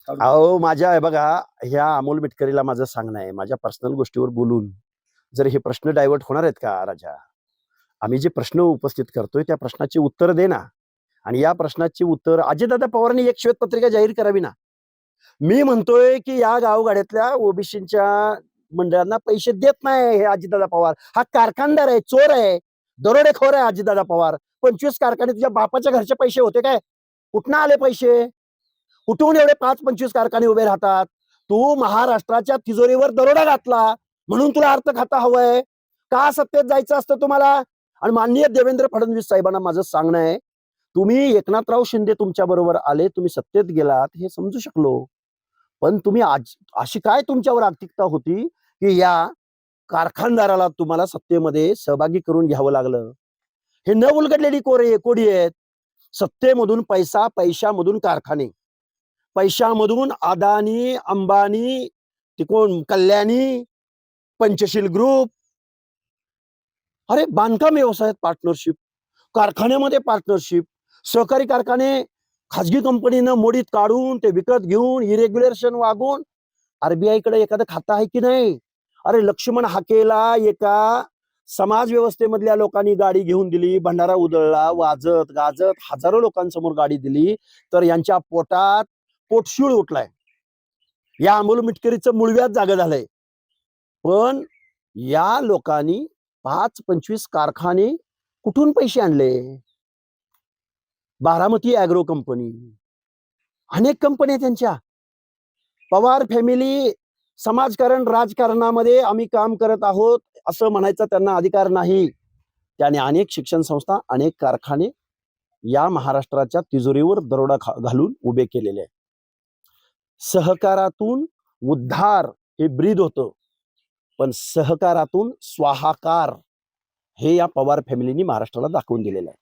अहो माझ्या आहे बघा, ह्या अमोल मिटकरीला माझं सांगणं आहे, माझ्या पर्सनल गोष्टीवर बोलून जर हे प्रश्न डायव्हर्ट होणार आहेत का राजा? आम्ही जे प्रश्न उपस्थित करतोय त्या प्रश्नाची उत्तर दे ना. आणि या प्रश्नाची उत्तर अजितदादा पवारांनी एक श्वेतपत्रिका जाहीर करावी ना. मी म्हणतोय की या गावगाड्यातल्या ओबीसीच्या मंडळांना पैसे देत नाही हे अजितदादा पवार. हा कारखानदार आहे, चोर आहे, दरोडेखोर आहे अजितदादा पवार. 25 कारखाने तुझ्या बापाच्या घरचे पैसे होते काय? कुठनं आले पैसे? कुठून एवढे 5-25 कारखाने उभे राहतात? तू महाराष्ट्राच्या तिजोरीवर दरोडा घातला म्हणून तुला अर्थ खाता हवंय का? सत्तेत जायचं असतं तुम्हाला. आणि माननीय देवेंद्र फडणवीस साहेबांना माझं सांगणं आहे, तुम्ही एकनाथराव शिंदे तुमच्या बरोबर आले, तुम्ही सत्तेत गेलात हे समजू शकलो. पण तुम्ही आज अशी काय तुमच्यावर आर्थिकता होती की या कारखानदाराला तुम्हाला सत्तेमध्ये सहभागी करून घ्यावं लागलं? हे न उलगडलेली कोडी आहेत. सत्तेमधून पैसा, पैशामधून कारखाने, पैशामधून अदानी, अंबानी, कोण कल्याणी, पंचशील ग्रुप. अरे बांधकाम व्यवसायात पार्टनरशिप, कारखान्यामध्ये पार्टनरशिप, सहकारी कारखाने खाजगी कंपनीनं मोडीत काढून ते विकत घेऊन इरेग्युलेशन वागून आरबीआय कडे एखादं खातं आहे की नाही? अरे लक्ष्मण हाकेला एका समाज व्यवस्थेमधल्या लोकांनी गाडी घेऊन दिली, भंडारा उधळला, वाजत गाजत हजारो लोकांसमोर गाडी दिली, तर यांच्या पोटात पोटशूळ उठलाय. या अमोल मिटकरीचं मुळव्याध जागं झालंय. पण या लोकांनी 5-25 कारखाने कुठून पैसे आणले? बारामती ॲग्रो कंपनी, अनेक कंपन्या त्यांच्या. पवार फॅमिली समाजकारण राजकारणामध्ये आम्ही काम करत आहोत असं म्हणायचा त्यांना अधिकार नाही. त्याने अनेक शिक्षण संस्था, अनेक कारखाने या महाराष्ट्राच्या तिजोरीवर दरोडा घालून उभे केलेले आहे. सहकारातून उद्धार हे ब्रीद होतं, पण सहकारातून स्वाहाकार हे या पवार फॅमिलीनी महाराष्ट्राला दाखवून दिलेलं आहे.